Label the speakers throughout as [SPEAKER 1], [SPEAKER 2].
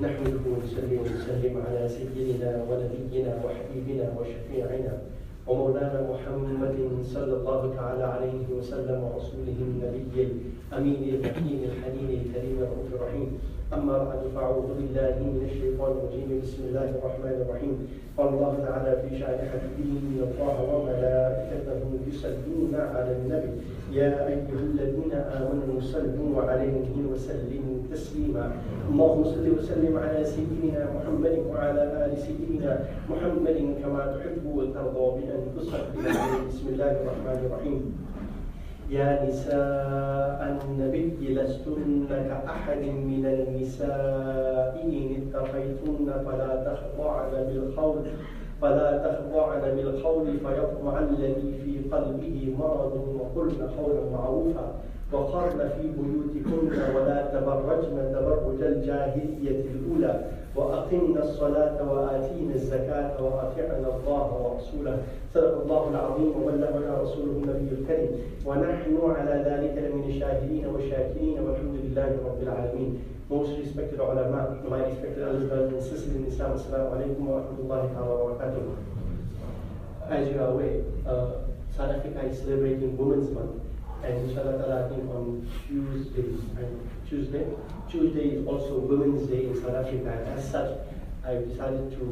[SPEAKER 1] نحمده ونصلي ونسلم على سيدنا ونبينا وحبيبنا وشفيعنا ومولانا محمد صلى الله تعالى عليه وسلم ورسوله النبي الأمين الحكيم الحليم الكريم الرؤوف الرحيم. أما بعد فأعوذ بالله من الشيطان الرجيم. بسم الله الرحمن الرحيم. قال الله تعالى في شأن حبيبه إن الله وملائكته يصلون على النبي يا أيها الذين آمنوا صلوا عليه وسلموا تسليما. اللهم صل وسلم على سيدنا محمد وعلى آل سيدنا محمد كما تحب وترضى بأن تصلي عليه. بسم الله الرحمن الرحيم. يا نساء النبي لستن كأحد من النساء إن اتقيتن فلا تخضعن بالقول فيطمع الذي في قلبه مرض وقلن قولا معروفا وقرن في بيوتكن ولا تبرجن تبرج الجاهلية الأولى وأقمنا الصلاة وآتينا الزكاة وأطعنا الله ورسوله. صدق الله العظيم وبلغنا رسوله النبي الكريم ونحن على ذلك من الشاهدين والشاكرين والحمد لله رب العالمين. Most respected ulama, my respected elders, brothers and sisters in Islam, assalamu alaikum wa rahmatullahi wa barakatuh. As you are aware, South Africa is celebrating Women's Month, and inshallah ta'ala, I think on Tuesday is also Women's Day in South Africa, and as such, I've decided to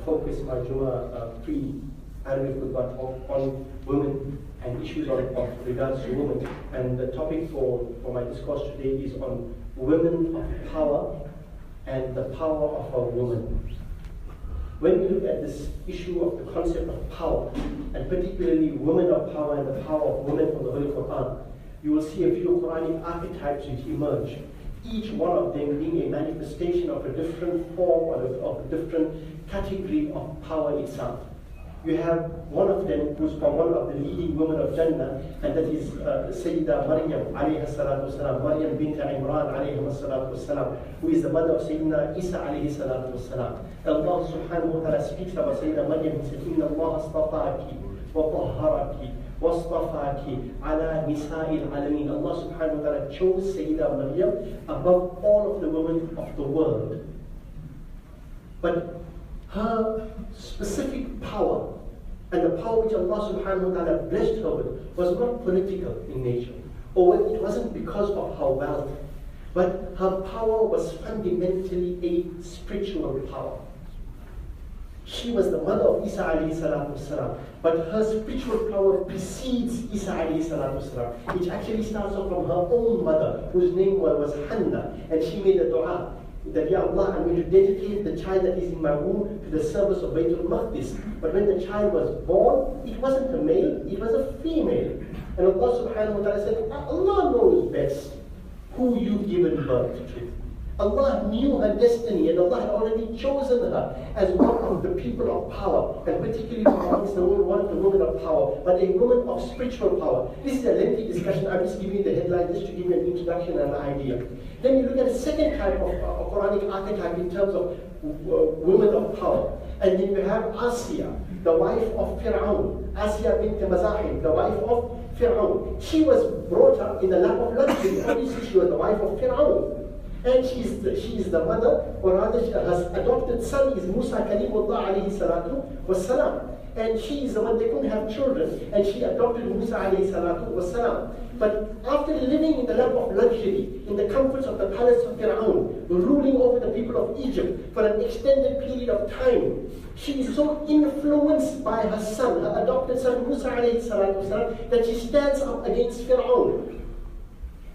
[SPEAKER 1] focus my Jummah pre-Arabic khutbah on women and issues of regards to women. And the topic for my discourse today is on women of power and the power of a woman. When we look at this issue of the concept of power, and particularly women of power and the power of women from the Holy Quran, you will see a few Quranic archetypes which emerge, each one of them being a manifestation of a different form or of a different category of power itself. You have one of them who's from one of the leading women of Jannah, and that is Sayyidah Maryam alayhi salatu wasalam, Maryam bint Imran alayhi salatu wasalam, who is the mother of Sayyidina Isa alayhi salatu wasalam. Allah subhanahu wa ta'ala speaks about Sayyidah Maryam. He said, Inna Allah astafaki wa tahharaki wa astafaki ala nisa'il alameen. Allah subhanahu wa ta'ala chose Sayyidah Maryam above all of the women of the world. But her specific power and the power which Allah subhanahu wa ta'ala blessed her with was not political in nature, or it wasn't because of her wealth, but her power was fundamentally a spiritual power. She was the mother of Isa alayhi salatu wasalam, but her spiritual power precedes Isa alayhi salatu wasalam, which actually starts off from her own mother, whose name was Hannah, and she made a dua that, Ya Allah, I'm going to dedicate the child that is in my womb to the service of Baytul Maqdis. But when the child was born, it wasn't a male, it was a female. And Allah subhanahu wa ta'ala said, Allah knows best who you've given birth to. Allah knew her destiny, and Allah had already chosen her as one of the people of power, and particularly amongst one of the women of power, but a woman of spiritual power. This is a lengthy discussion. I'm just giving you the headline just to give you an introduction and an idea. Then you look at a second type of Quranic archetype in terms of women of power. And then you have Asiya, the wife of Fir'aun. Asiya bint Mazahim, the wife of Fir'aun. She was brought up in the lap of luxury. Obviously, she was the wife of Fir'aun. And she is the mother, or rather her adopted son is Musa Kalimullah alayhi salatu wassalam. And she is the one, they couldn't have children, and she adopted Musa alayhi salatu wassalam. But after living in the lap of luxury, in the comforts of the palace of Fir'aun, ruling over the people of Egypt for an extended period of time, she is so influenced by her son, her adopted son Musa alayhi salatu wassalam, that she stands up against Fir'aun.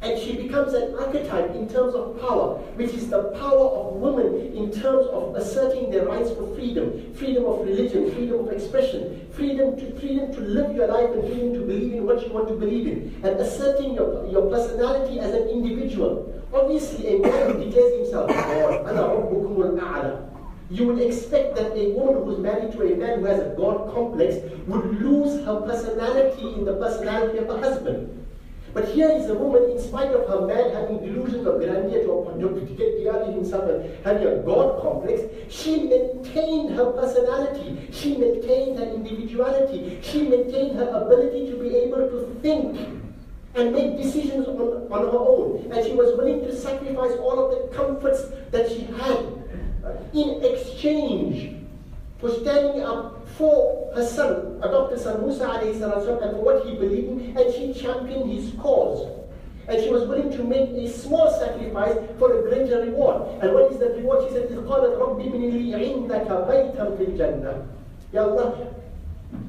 [SPEAKER 1] And she becomes an archetype in terms of power, which is the power of women in terms of asserting their rights for freedom, freedom of religion, freedom of expression, freedom to live your life and freedom to believe in what you want to believe in, and asserting your personality as an individual. Obviously, a man who declares himself, you would expect that a woman who's married to a man who has a God complex would lose her personality in the personality of her husband. But here is a woman, in spite of her man having delusions of grandeur to get beyond himself and having a God complex, she maintained her personality, she maintained her individuality, she maintained her ability to be able to think and make decisions on her own. And she was willing to sacrifice all of the comforts that she had in exchange for standing up for her son, adopted son Musa alayhi salam, and for what he believed in, and she championed his cause. And she was willing to make a small sacrifice for a greater reward. And what is that reward? She said, قَالَتْ رَبِّ ابْنِ لِي عِنْدَكَ بَيْتًا فِي الْجَنَّةِ. Ya Allah,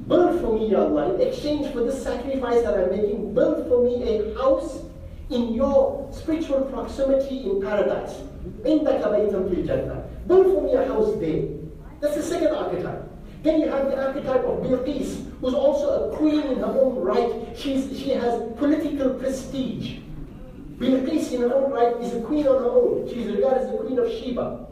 [SPEAKER 1] build for me, Ya Allah, in exchange for this sacrifice that I'm making, build for me a house in your spiritual proximity in paradise. عِنْدَكَ بَيْتًا فِي الْجَنَّةِ. Build for me a house there. That's the second archetype. Then you have the archetype of Bilqis, who's also a queen in her own right. She has political prestige. Bilqis in her own right is a queen on her own. She is regarded as the queen of Sheba.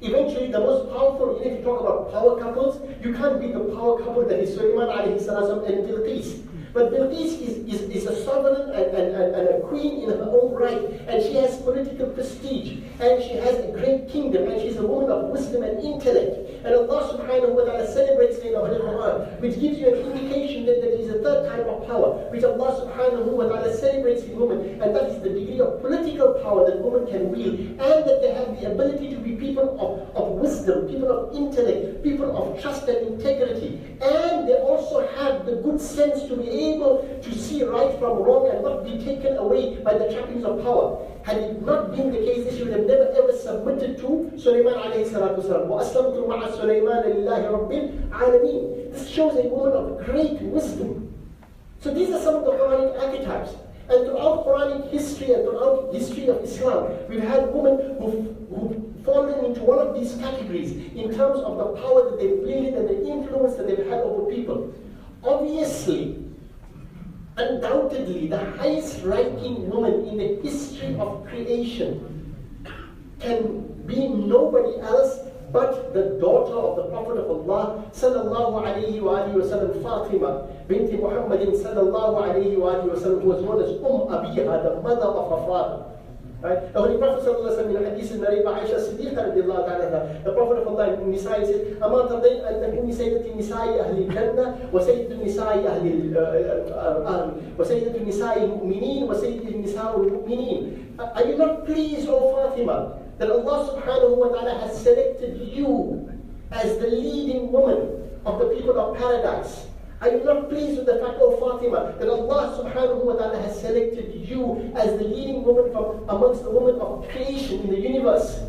[SPEAKER 1] Eventually, the most powerful, if you talk about power couples, you can't beat the power couple that is Sulaiman alayhi salam and Bilqis. But Bilqis is a sovereign and a queen in her own right, and she has political prestige, and she has a great kingdom, and she's a woman of wisdom and intellect. And Allah subhanahu wa ta'ala celebrates her in the Holy Quran, which gives you an indication that there is a third type of power, which Allah subhanahu wa ta'ala celebrates in women, and that is the degree of political power that women can wield, and that they have the ability to be people of wisdom, people of intellect, people of trust and integrity, and they also have the good sense to be able to see right from wrong and not be taken away by the trappings of power. Had it not been the case, she would have never ever submitted to Sulaiman alayhi salatu wasalam. وَأَسْلَمْتُ مَعَ سُلَيْمَانَ لِلَّهِ رَبِّ الْعَالَمِينَ. This shows a woman of great wisdom. So these are some of the Quranic archetypes. And throughout Quranic history and throughout history of Islam, we've had women who've fallen into one of these categories in terms of the power that they've wielded and the influence that they've had over people. Obviously, undoubtedly, the highest ranking woman in the history of creation can be nobody else but the daughter of the Prophet of Allah sallallahu alayhi wa sallam, Fatima binti Muhammadin sallallahu alayhi wa sallam, who was known as Abiha, the mother of her father. Right? The Holy Prophet sallallahu alayhi wa sallam, in a hadith narrated by Aisha Siddiqa radiallahu ta'ala, the Prophet of Allah in Nisa'i said, أَمَا تَرْضَيْنَ أَن تَكُونِ سَيِّدَةِ النِّسَاءِ أَهْلِ الْجَنَّةِ وَسَيِّدَةُ النِّسَاءِ وَسَيِّدَةُ النِّسَاءِ الْمُؤْمِنِينَ وَسَيِّدَةُ النِّسَاءِ الْمُؤْمِنِينَ. Are you not pleased, O Fatima, that Allah subhanahu wa ta'ala has selected you as the leading woman of the people of paradise? Are you not pleased with the fact, O Fatima, that Allah subhanahu wa ta'ala has selected you as the leading woman from amongst the women of creation in the universe?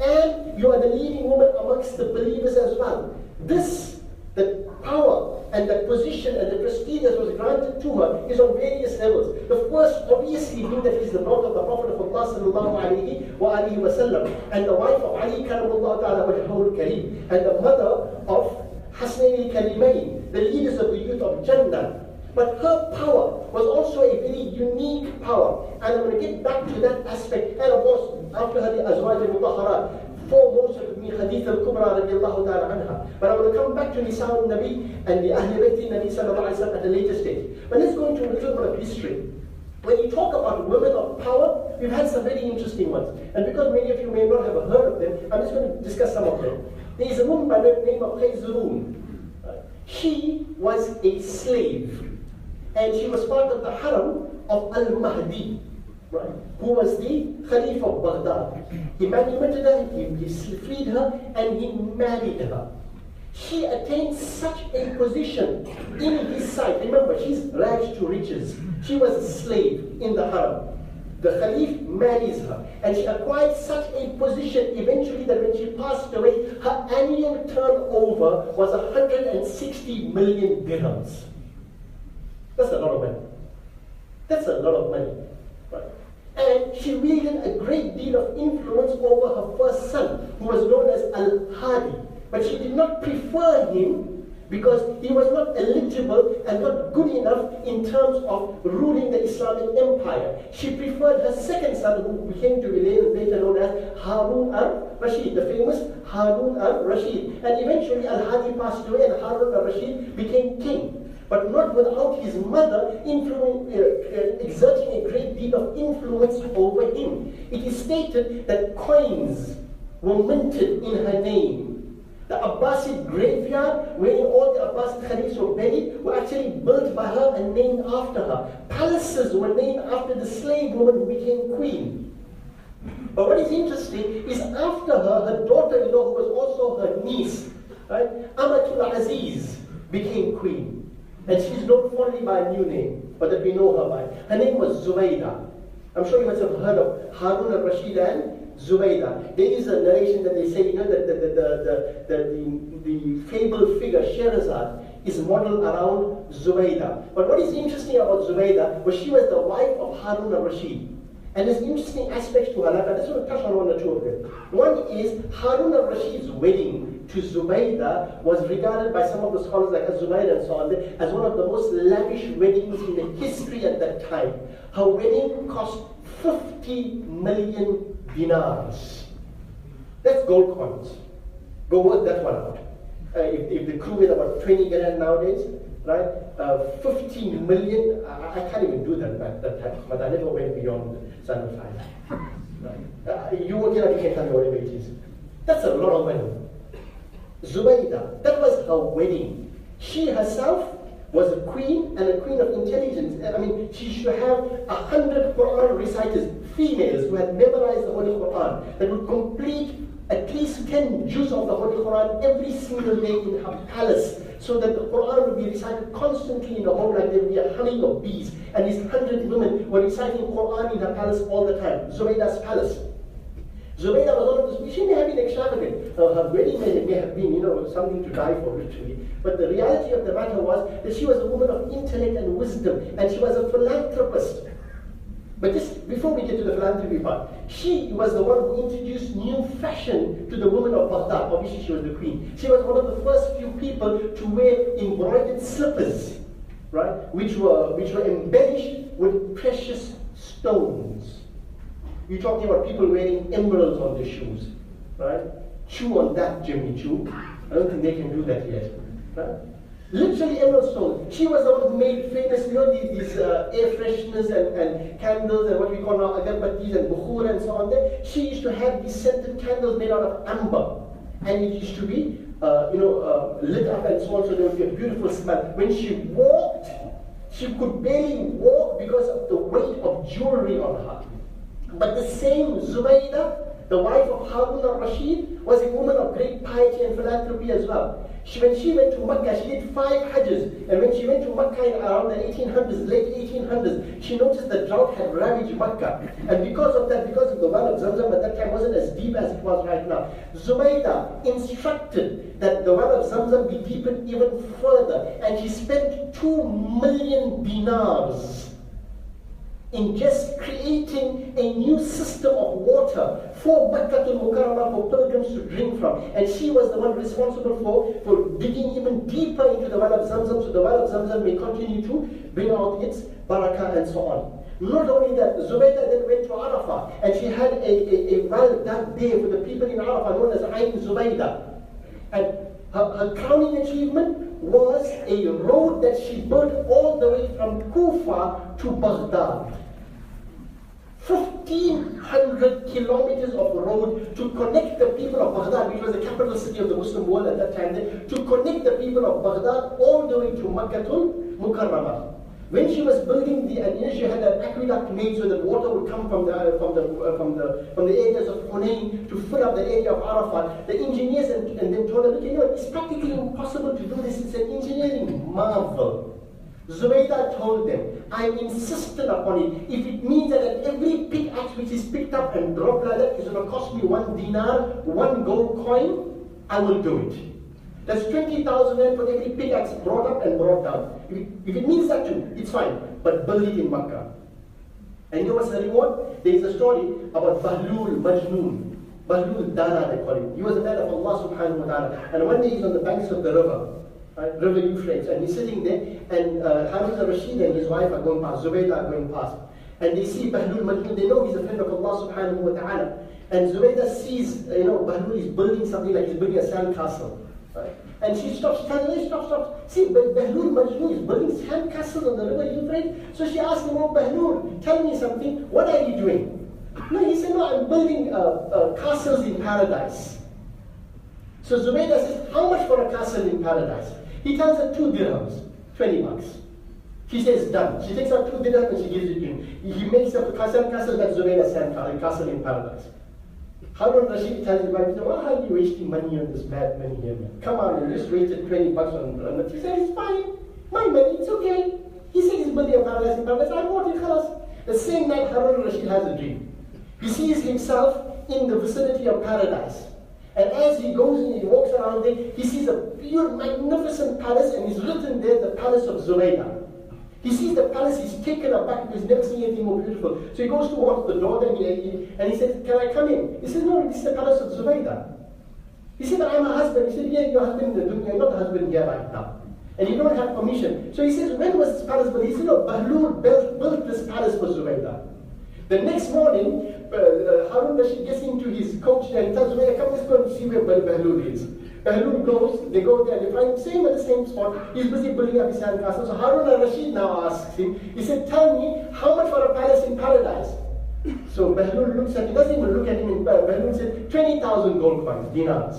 [SPEAKER 1] And you are the leading woman amongst the believers as well. This, the power and the position and the prestige that was granted to her is on various levels. The first, obviously, being that she is the daughter of the Prophet of Allah sallallahu alayhi wa alihi wa sallam, and the wife of Ali karamullah ta'ala wajhahu al-kareem, and the mother of Hasnayn al-Karimayn, the leaders of the youth of Jannah. But her power was also a very unique power. And I'm going to get back to that aspect. And of course, after her, the Azwaj al-Mutahharat, foremost of me, Hadith al-Kubra radiallahu ta'ala anha. But I'm going to come back to Nisa al-Nabi and the Ahl Bayt al-Nabi sallallahu alayhi wa sallam at a later stage. But let's go into a little bit of history. When you talk about women of power, we've had some very interesting ones. And because many of you may not have heard of them, I'm just going to discuss some of them. There is a woman by the name of Khayzurun. She was a slave, and she was part of the harem of Al-Mahdi, right, who was the Khalif of Baghdad. He manumitted her, he freed her, and he married her. She attained such a position in his sight. Remember, she's rags to riches. She was a slave in the harem. The Khalif marries her, and she acquired such a position eventually that when she passed away, her annual turnover was 160 million dirhams. That's a lot of money. That's a lot of money. Right? And she wielded a great deal of influence over her first son, who was known as Al-Hadi. But she did not prefer him because he was not eligible and not good enough in terms of ruling the Islamic empire. She preferred her second son, who became to be later known as Harun al-Rashid, the famous Harun al-Rashid. And eventually Al-Hadi passed away and Harun al-Rashid became king. But not without his mother exerting a great deal of influence over him. It is stated that coins were minted in her name. The Abbasid graveyard, wherein all the Abbasid Khalifs were buried, were actually built by her and named after her. Palaces were named after the slave woman who became queen. But what is interesting is after her, her daughter-in-law, who was also her niece, right, Amatul Aziz, became queen. And she's known fondly by a new name, but that we know her by. Her name was Zubaydah. I'm sure you must have heard of Harun al-Rashid and Zubaydah. There is a narration that they say, you know, that the fabled figure Sherazad is modeled around Zubaydah. But what is interesting about Zubaydah was she was the wife of Harun al-Rashid. And there's interesting aspects to her life. I just want to touch on one or two of them. One is Harun al-Rashid's wedding to Zubaydah was regarded by some of the scholars like Zubaydah and so on as one of the most lavish weddings in the history at that time. Her wedding cost 50 million dinars. That's gold coins. Go work that one out. If the crew is about 20 grand nowadays, right? 50 million, I can't even do that at that time, but I never went beyond 75. Right? You work it out, you can tell me whatever it is. That's a lot of money. Zubaydah, that was her wedding. She herself was a queen and a queen of intelligence. I mean, she should have 100 Quran reciters, females who had memorized the Holy Quran, that would complete at least 10 juz of the Holy Quran every single day in her palace, so that the Quran would be recited constantly in the home, like there would be a humming of bees. And these 100 women were reciting Quran in her palace all the time, Zubaydah's palace. Zubaydah was one of those, she may have been extravagant. Her wedding may have been, you know, something to die for, literally. But the reality of the matter was that she was a woman of intellect and wisdom, and she was a philanthropist. But just before we get to the philanthropy part, she was the one who introduced new fashion to the women of Baghdad. Obviously, she was the queen. She was one of the first few people to wear embroidered slippers, right, which were embellished with precious stones. You're talking about people wearing emeralds on their shoes, right? Chew on that, Jimmy, chew. I don't think they can do that yet, right? Literally emerald stones. She was the one who made famous, you know, these air fresheners and candles and what we call now agarbattis and bukhur and so on there. She used to have these scented candles made out of amber, and it used to be, lit up and so on, so there would be a beautiful smell. When she walked, she could barely walk because of the weight of jewelry on her. But the same Zubaydah, the wife of Harun al-Rashid, was a woman of great piety and philanthropy as well. When she went to Mecca, she did 5 Hajjs. And when she went to Mecca in around the 1800s, late 1800s, she noticed the drought had ravaged Mecca. And because of that, because of the well of Zamzam at that time wasn't as deep as it was right now, Zubaydah instructed that the well of Zamzam be deepened even further. And she spent 2 million dinars in just creating a new system of water for Makkatul Mukarramah, for pilgrims to drink from. And she was the one responsible for digging even deeper into the well of Zamzam, so the well of Zamzam may continue to bring out its barakah and so on. Not only that, Zubaydah then went to Arafah, and she had a well dug there for the people in Arafah known as Ayn Zubaydah. And her crowning achievement was a road that she built all the way from Kufa to Baghdad. 1,500 kilometers of road to connect the people of Baghdad, which was the capital city of the Muslim world at that time, to connect the people of Baghdad all the way to Makkatul Mukarramah. When she was building she had an aqueduct made so that water would come from the areas of Hunayn to fill up the area of Arafat. The engineers and then told her, look, you know, it's practically impossible to do this. It's an engineering marvel. Zubaydah told them, I'm insistent upon it. If it means that at every pickaxe which is picked up and dropped like that is going to cost me 1 dinar, 1 gold coin, I will do it. That's 20,000 rand for every pickaxe brought up and brought down. If it means that too, it's fine. But build it in Makkah. And you know what's the reward? There is a story about Bahlul Majnoon. Bahlul Dana, they call him. He was a man of Allah subhanahu wa ta'ala. And one day he's on the banks of the river. Right, River Euphrates, and he's sitting there, and Hafez al-Rashid and his wife are going past, Zubaydah are going past, and they see Bahlul Majnoon. They know he's a friend of Allah subhanahu wa ta'ala, and Zubaydah sees, Bahlul is building something like he's building a sandcastle, right? And she stops, telling him, stop. See, Bahlul Majnoon is building sandcastles on the River Euphrates. So she asked him, oh Bahlul, tell me something, what are you doing? No, he said, no, I'm building castles in paradise. So Zubaydah says, how much for a castle in paradise? He tells her 2 dirhams, 20 bucks. She says, done. She takes out 2 dirhams and she gives it to him. He makes up a castle, that's Zubaydah's castle in paradise. Harun Rashid tells his wife, why are you wasting money on this bad money here, man? Come on, you just wasted $20 on it. He said, it's fine. My money, it's okay. He said he's building a paradise in paradise. I bought it, khalas. The same night, Harun Rashid has a dream. He sees himself in the vicinity of paradise. And as he goes and he walks around there, he sees a pure, magnificent palace, and he's written there, the palace of Zubaydah. He sees the palace, he's taken aback because he's never seen anything more beautiful. So he goes towards the door and he says, can I come in? He says, no, this is the palace of Zubaydah. He said, I'm a husband. He said, yeah, you're a husband in the dunya, you're not a husband here right now. And you don't have permission. So he says, when was this palace built? He said, no, Bahlul built this palace for Zubaydah. The next morning, Harun Rashid gets into his coach and tells Zubaydah, come, let's go and see where Bahlul is. Bahlul goes, they go there and they find him at the same spot. He's busy building up his sandcastle. So Harun al-Rashid now asks him, he said, tell me, how much for a palace in paradise? So Bahlul looks at him, doesn't even look at him in Bahlul said, 20,000 gold coins, dinars.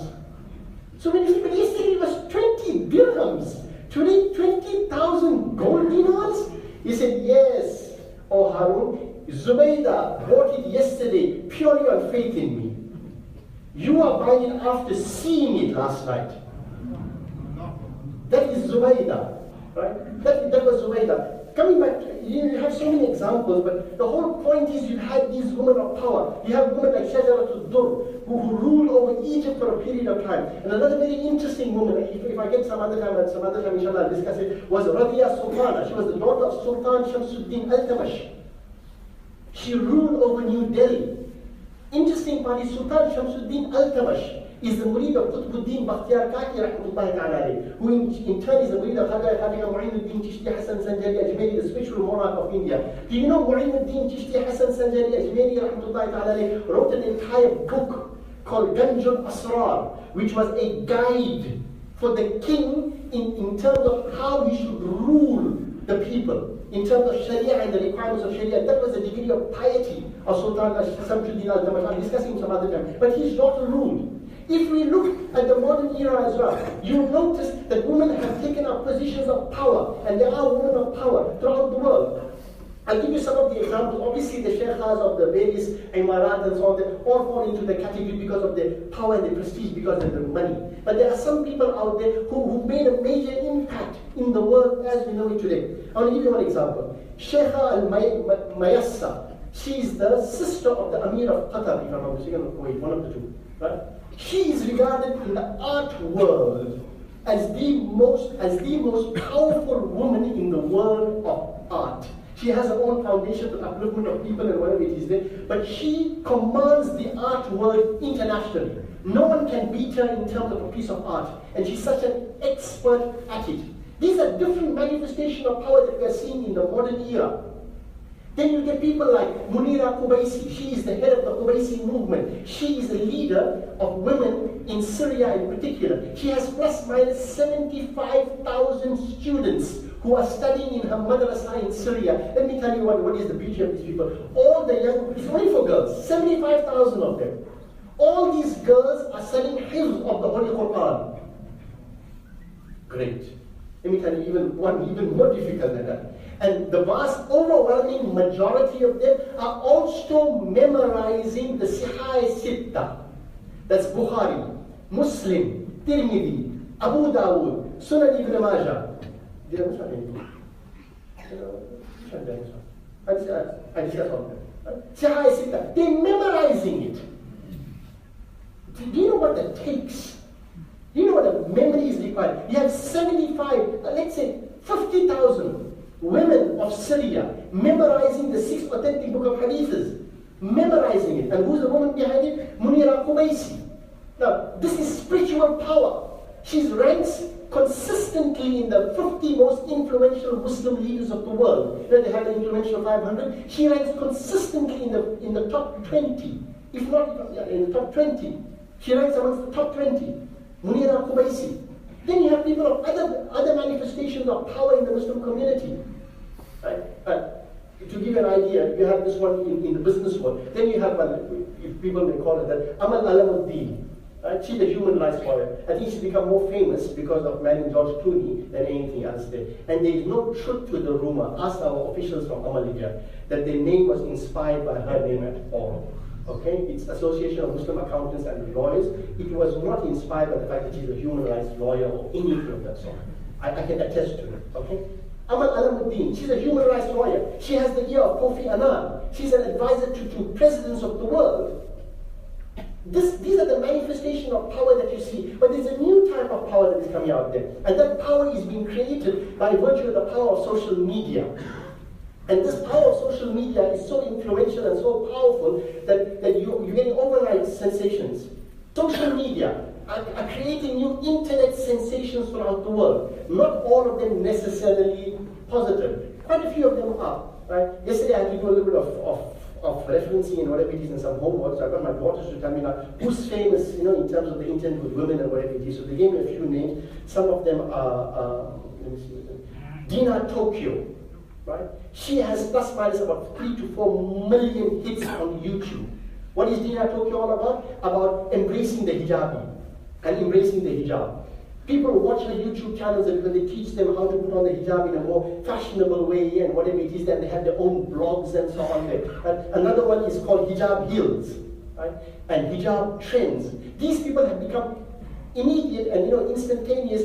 [SPEAKER 1] So when he said, but yesterday it was 20 dirhams, 20,000 gold dinars? He said, yes, oh Harun, Zubaydah bought it yesterday purely on faith in me. You are buying it after seeing it last night. That is Zubaydah, right? That was Zubaydah. Coming back, you have so many examples, but the whole point is you had these women of power. You have women like Shajaratul Dur, who ruled over Egypt for a period of time. And another very interesting woman, if I get some other time, inshallah, I'll discuss it, was Radia Sultana. She was the daughter of Sultan Shamsuddin Al-Tamash. She ruled over New Delhi. Interesting part is Sultan Shamsuddin Al-Tamash is the murid of Qutbuddin Bakhtiyar Kaki rahmatullahi ta'ala, who in turn is the murid of Khaja Mu'inuddin Chishti Hassan Sanjari Ajmeri, the spiritual monarch of India. Do you know Mu'inuddin Chishti Hassan Sanjari Ajmeri rahmatullahi ta'ala wrote an entire book called Ganjul Asrar, which was a guide for the king in terms of how he should rule the people. In terms of Sharia and the requirements of Sharia, that was the degree of piety of Sultan Shamsuddin Al-Tamash. I'll discuss him some other time. But his daughter ruled. If we look at the modern era as well, you'll notice that women have taken up positions of power, and there are women of power throughout the world. I'll give you some of the examples. Obviously, the sheikhas of the various imarat and so on, they all fall into the category because of the power and the prestige, because of the money. But there are some people out there who made a major impact in the world as we know it today. I want to give you one example. Sheikha al-Mayassa. She is the sister of the Amir of Qatar, if I'm not mistaken, or Kuwait, one of the two. Right? She is regarded in the art world as the most powerful woman in the world of art. She has her own foundation for upliftment of people and whatever it is there, but she commands the art world internationally. No one can beat her in terms of a piece of art, and she's such an expert at it. These are different manifestations of power that we are seeing in the modern era. Then you get people like Munira Qubaisi. She is the head of the Qubaisi movement. She is a leader of women in Syria in particular. She has plus minus 75,000 students who are studying in her madrasa in Syria. Let me tell you what is the beauty of these people. All the young, it's only for girls, 75,000 of them. All these girls are studying hifz of the Holy Quran. Great. Let me tell you even more difficult than that. And the vast overwhelming majority of them are also memorizing the Sihai Sitta. That's Bukhari, Muslim, Tirmidhi, Abu Dawud, Sunan Ibn Majah. I discuss all that. Sihai Sitta. They're memorizing it. Do you know what that takes? Do you know what the memory is required? You have 75, let's say 50,000 women of Syria memorizing the 6th authentic book of Hadiths, memorizing it. And who's the woman behind it? Munira Qubaisi. Now, this is spiritual power. She ranks consistently in the 50 most influential Muslim leaders of the world. You know, they have the influential 500. She ranks consistently in the top 20, if not in the top 20. She ranks amongst the top 20. Munira Qubaisi. Then you have people of other manifestations of power in the Muslim community. Right? To give you an idea, you have this one in the business world. Then you have, if people may call it that, Amal Alamuddin. Right? She's a human rights lawyer. I think she's become more famous because of marrying George Clooney than anything else there. And there is no truth to the rumor, ask our officials from Amalia, that their name was inspired by her name at all. Okay, it's Association of Muslim Accountants and Lawyers. It was not inspired by the fact that she's a human rights lawyer or anything of that sort. I can attest to it. Okay. Amal Alamuddin, she's a human rights lawyer. She has the ear of Kofi Annan. She's an advisor to presidents of the world. These are the manifestation of power that you see. But there's a new type of power that is coming out there. And that power is being created by virtue of the power of social media. And this power of social media is so influential and so powerful that you're getting overnight sensations. Social media are creating new internet sensations throughout the world. Not all of them necessarily positive. Quite a few of them are. Right? Yesterday I had to do a little bit of referencing and whatever it is and some homework. So I got my daughters to tell me now who's famous, in terms of the internet with women and whatever it is. So they gave me a few names. Some of them are, let me see, Dina Tokyo. Right? She has plus minus about 3 to 4 million hits on YouTube. What is Dina Tokyo all about? About embracing the hijabi and embracing the hijab. People watch her YouTube channels and because they teach them how to put on the hijab in a more fashionable way and whatever it is, then they have their own blogs and so on there. Another one is called Hijab Heals, right? And Hijab Trends. These people have become immediate and instantaneous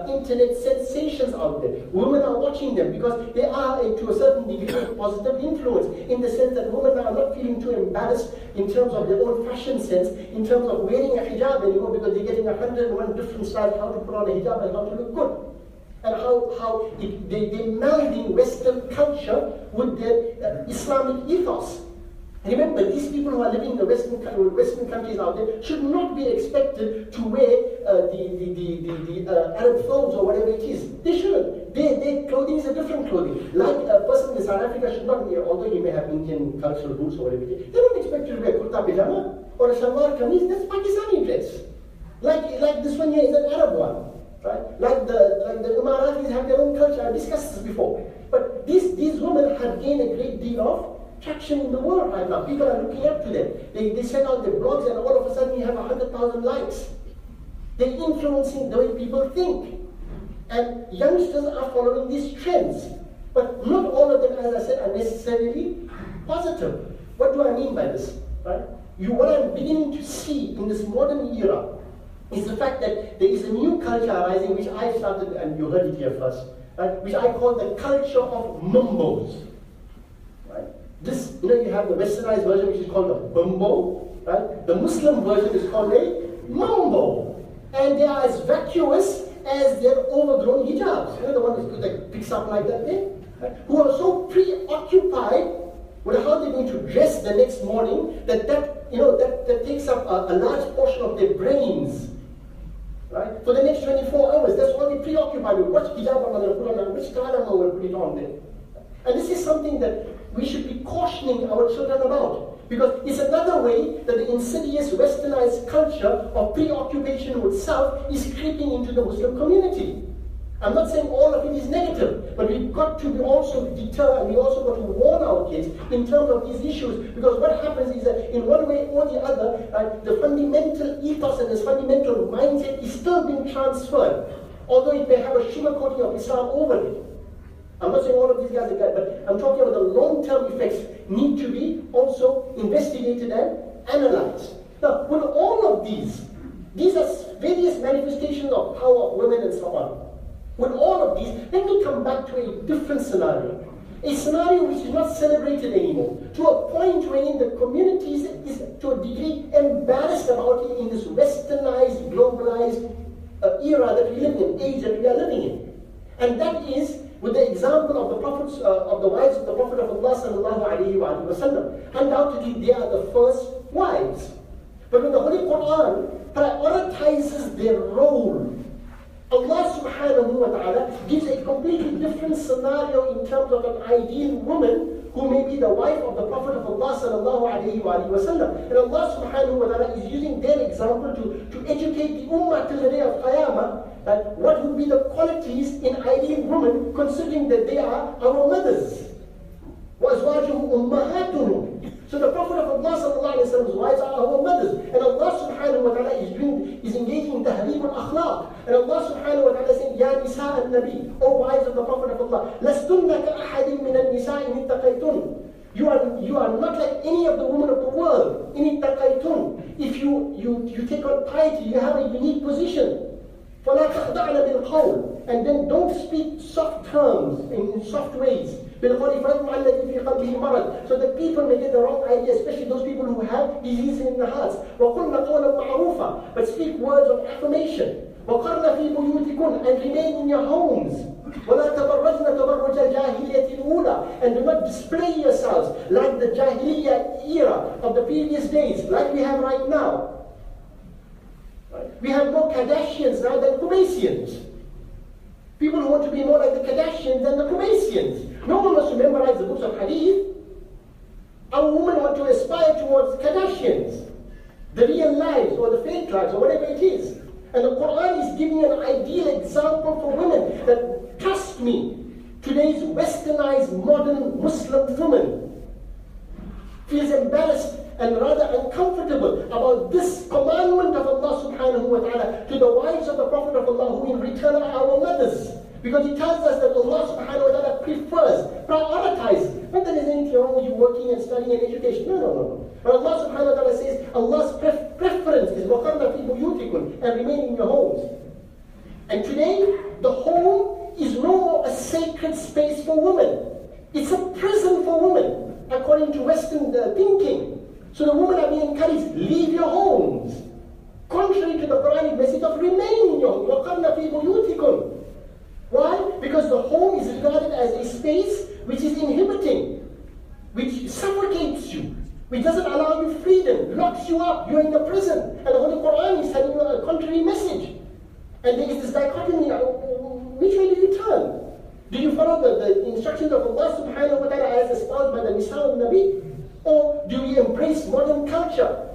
[SPEAKER 1] internet sensations out there. Women are watching them because they are, to a certain degree, a positive influence in the sense that women are not feeling too embarrassed in terms of their own fashion sense, in terms of wearing a hijab anymore because they're getting 101 different styles how to put on a hijab and how to look good. And how they're melding Western culture with their Islamic ethos. Remember, these people who are living in the Western countries out there should not be expected to wear the Arab clothes or whatever it is. They shouldn't. Their clothing is a different clothing. Like a person in South Africa should not wear, although he may have Indian cultural roots or whatever it is, they don't expect you to wear kurta pajama or a shalwar kameez. That's Pakistani dress. Like this one here is an Arab one. Right? Like the Emiratis have their own culture. I've discussed this before. But these women have gained a great deal of traction in the world right now. People are looking up to them. They send out their blogs and all of a sudden you have 100,000 likes. They're influencing the way people think. And youngsters are following these trends. But not all of them, as I said, are necessarily positive. What do I mean by this? Right? What I'm beginning to see in this modern era is the fact that there is a new culture arising, which I started, and you heard it here first, right? Which I call the culture of mumbos. Right? This, you have the westernized version, which is called a bumbo, right? The Muslim version is called a mumbo. And they are as vacuous as their overgrown hijabs. The one that picks up like that there, right? Who are so preoccupied with how they're going to dress the next morning that takes up a large portion of their brains. Right? For the next 24 hours, that's all they're preoccupied with. What hijab am I going to put on? Which style am I going to put it on there? And this is something that we should be cautioning our children about. Because it's another way that the insidious westernized culture of preoccupation with self is creeping into the Muslim community. I'm not saying all of it is negative, but we've got to be also deter and we also got to warn our kids in terms of these issues. Because what happens is that in one way or the other, the fundamental ethos and this fundamental mindset is still being transferred, although it may have a sugar coating of Islam over it. I'm not saying all of these guys are bad, but I'm talking about the long-term effects need to be also investigated and analyzed. Now, with all of these are various manifestations of power of women and so on. With all of these, let me come back to a different scenario. A scenario which is not celebrated anymore, to a point wherein the community is to a degree embarrassed about it in this westernized, globalized era that we live in, age that we are living in. And that is with the example of the prophets, of the wives of the Prophet of Allah sallallahu alaihi wasallam. Undoubtedly, they are the first wives. But when the Holy Quran prioritizes their role, Allah subhanahu wa ta'ala gives a completely different scenario in terms of an ideal woman who may be the wife of the Prophet of Allah sallallahu alayhi wa sallam. And Allah subhanahu wa ta'ala is using their example to educate the ummah till the day of Qiyamah that what would be the qualities in ideal women considering that they are our mothers. وَأَزْوَاجُهُمْ أُمَّهَاتُهُمْ. So the Prophet of Allah sallallahu alayhi wa sallam's wives are our mothers. And Allah subhanahu wa ta'ala is engaging in tahreeb al-akhlaq. And Allah subhanahu wa ta'ala is saying, Ya nisa al-nabi, O wives of the Prophet of Allah, لَسْتُنَّ كَأَحَدٍ مِّنَ النِّسَاءِ إِنِ اتَّقَيْتُنْ. You are not like any of the women of the world. In ittaqaytun. If you take on piety, you have a unique position. فَلَا تَخْضَعْنَ بِالْقَوْلِ. And then don't speak soft terms, in soft ways. بِالْقَوْلِ فَيَطْمَعَ الَّذِي فِي قَلْبِهِ مَرَضٌ. So that people may get the wrong idea, especially those people who have disease in their hearts. وَقُلْنَ قَوْلًا مَعْرُوفًا. But speak words of affirmation. وَقَرْنَ فِي بُيُوتِكُنْ. And remain in your homes. وَلَا تَبَرَّجْنَ تَبَرُّجَ الْجَاهِلِيَّةِ الْأُولَى. And do not display yourselves like the Jahiliyyah era of the previous days, like we have right now. We have more Kardashians now than Quraysians. People who want to be more like the Kardashians than the Quraysians. No one wants to memorize the books of Hadith. Our women want to aspire towards Kardashians, the real lives or the fake lives or whatever it is. And the Quran is giving an ideal example for women that, trust me, today's westernized modern Muslim woman feels embarrassed and rather uncomfortable about this commandment of Allah subhanahu wa ta'ala to the wives of the Prophet of Allah, who in return are our mothers. Because he tells us that Allah subhanahu wa ta'ala prioritizes. Not that there's anything wrong with you working and studying and education. No. But Allah subhanahu wa ta'ala says Allah's preference is وَقَرْنَ فِي بُيُوتِكُنْ, and remain in your homes. And today, the home is no more a sacred space for women. It's a prison for women, according to Western thinking. So the women are being encouraged, leave your homes. Contrary to the Quranic message of remain in your home. وَقَرْنَ فِي بُيُوتِكُنْ. Why? Because the home is regarded as a space which is inhibiting, which suffocates you, which doesn't allow you freedom, locks you up, you're in a prison. And the Holy Quran is telling you a contrary message. And there is this dichotomy, which way do you turn? Do you follow the instructions of Allah subhanahu wa ta'ala as espoused by the Nisa al-Nabi? Or do we embrace modern culture?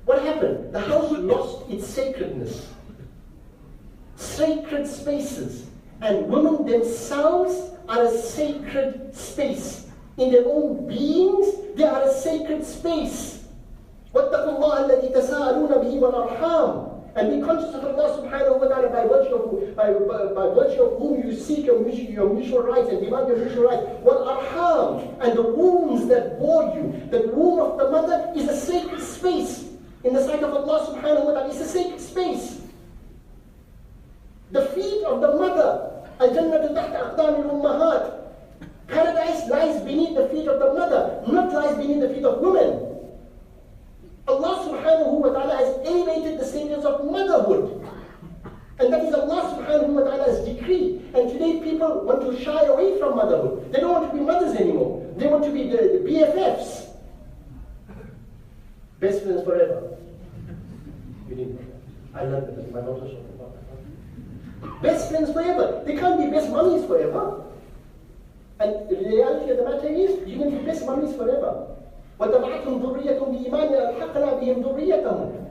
[SPEAKER 1] What happened? The house lost its sacredness. Sacred spaces. And women themselves are a sacred space. In their own beings, they are a sacred space. وَاتَّقُوا اللَّهَ الَّذِي تَسَاءَلُونَ بِهِ وَالْأَرْحَامِ. And be conscious of Allah subhanahu wa ta'ala by virtue of whom you seek your mutual rights and demand your mutual rights. وَالْأَرْحَامِ. And the wombs that bore you. The womb of the mother is a sacred space. In the sight of Allah subhanahu wa ta'ala, it's a sacred space. The feet of the mother. الْجَنَّةُ تَحْتَ أَقْدَامِ الْأُمَّهَاتِ. Paradise lies beneath the feet of the mother, not lies beneath the feet of women. Allah subhanahu wa ta'ala has elevated the status of motherhood. And that is Allah subhanahu wa ta'ala's decree. And today people want to shy away from motherhood. They don't want to be mothers anymore. They want to be the BFFs. Best friends forever. You didn't know that. I learned that. My daughter talking about that. Best friends forever. They can't be best mummies forever. And the reality of the matter is, you can be best mummies forever. وَتَبْعَتْهُمْ ذُرِّيَّةٌ بِإِيمَانٍ أَلْحَقْنَا بِهِمْ ذُرِّيَّتَهُمْ.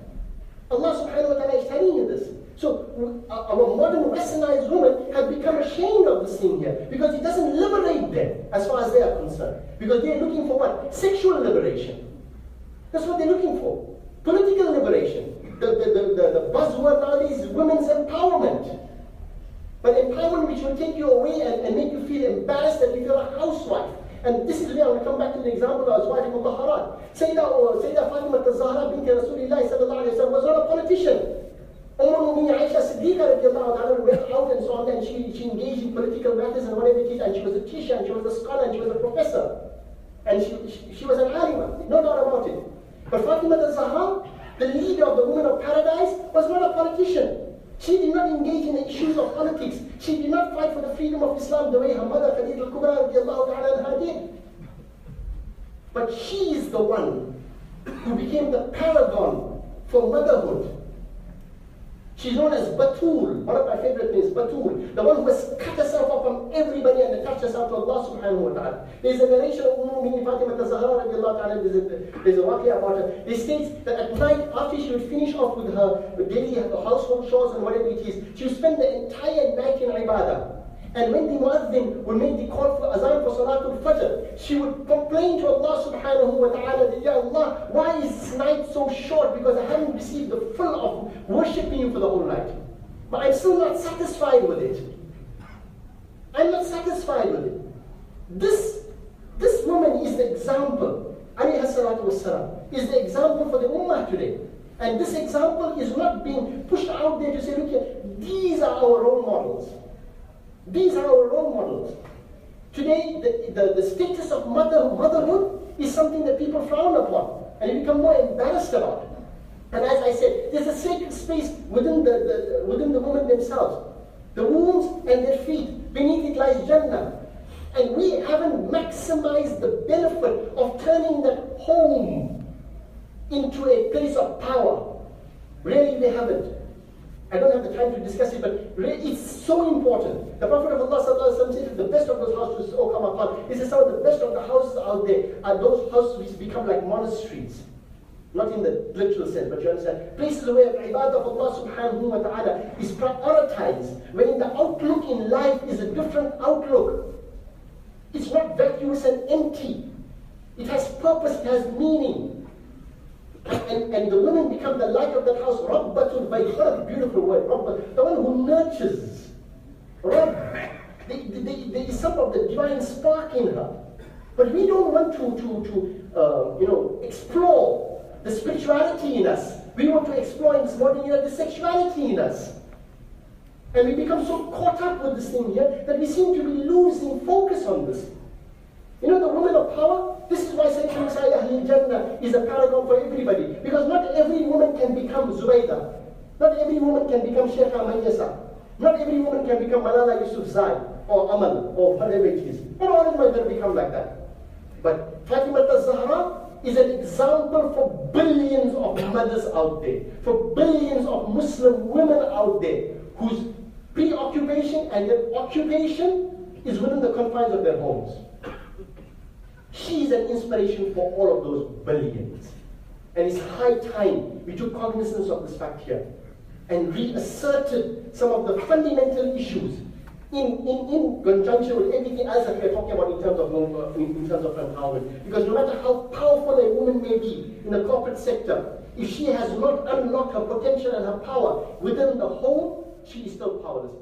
[SPEAKER 1] Allah subhanahu wa ta'ala is telling you this. So our modern westernized women have become ashamed of this thing here, because it doesn't liberate them as far as they are concerned. Because they are looking for what? Sexual liberation. That's what they're looking for. Political liberation. The buzzword nowadays is women's empowerment. But empowerment which will take you away and make you feel embarrassed that you're a housewife. And this is where I want to come back to the example of Azwaj al-Mutahharat. Sayyidah Fatima al-Zahra binti Rasulullah sallallahu alayhi wa sallam was not a politician. Umm Aisha Siddiqa radiallahu anha went out and so on, and she engaged in political matters and whatever it is, and she was a teacher, and she was a scholar, and she was a professor. And she was an alima, no doubt about it. But Fatima al-Zahra, the leader of the women of paradise, was not a politician. She did not engage in the issues of politics. She did not fight for the freedom of Islam the way her mother Khadija al-Kubra radiallahu ta'ala anha did. But she is the one who became the paragon for motherhood. She's known as Batul. One of my favorite names, Batul. The one who has cut herself off from everybody and attached herself to Allah subhanahu wa ta'ala. There's a narration of Fatima al-Zahra radiallahu ta'ala. There's a waqi about her. It states that at night, after she would finish off with her daily household chores and whatever it is, she would spend the entire night in ibadah. And when the muazzin would make the call for azan for Salatul Fajr, she would complain to Allah subhanahu wa ta'ala that, Ya Allah, why is this night so short? Because I haven't received the full of worshipping you for the whole night. But I'm still not satisfied with it. I'm not satisfied with it. This This woman is the example, alayhi salatu wassalam, is the example for the ummah today. And this example is not being pushed out there to say, look here, these are our role models. These are our role models. Today, the status of motherhood is something that people frown upon, and you become more embarrassed about it. And as I said, there's a sacred space within the women themselves. The wombs and their feet, beneath it lies Jannah. And we haven't maximized the benefit of turning that home into a place of power. Really, we haven't. I don't have the time to discuss it, but really, it's so important. The Prophet of Allah ﷺ said, the best of those houses, O Kama Qal, he says some of the best of the houses out there are those houses which become like monasteries. Not in the literal sense, but you understand. Places where ibadah of Allah subhanahu wa ta'ala is prioritized, when the outlook in life is a different outlook. It's not vacuous and empty. It has purpose, it has meaning. And the women become the light of that house. Rabbatul Bayt, what a beautiful word. Rabbat, the one who nurtures. Rabb, there is some of the divine spark in her. But we don't want to explore the spirituality in us. We want to explore in this modern era the sexuality in us. And we become so caught up with this thing here that we seem to be losing focus on this. You know, the woman of power, this is why Sayyidina Ahlul Jannah is a paragon for everybody. Because not every woman can become Zubaydah. Not every woman can become Sheikha Mayyasa. Not every woman can become Malala Yousafzai or Amal or whatever it is. Not all of them are going to become like that. But Fatima al-Zahra is an example for billions of mothers out there, for billions of Muslim women out there whose preoccupation and their occupation is within the confines of their homes. She is an inspiration for all of those billions. And it's high time we took cognizance of this fact here and reasserted some of the fundamental issues in conjunction with everything else that we're talking about in terms of empowerment. Because no matter how powerful a woman may be in the corporate sector, if she has not unlocked her potential and her power within the home, she is still powerless.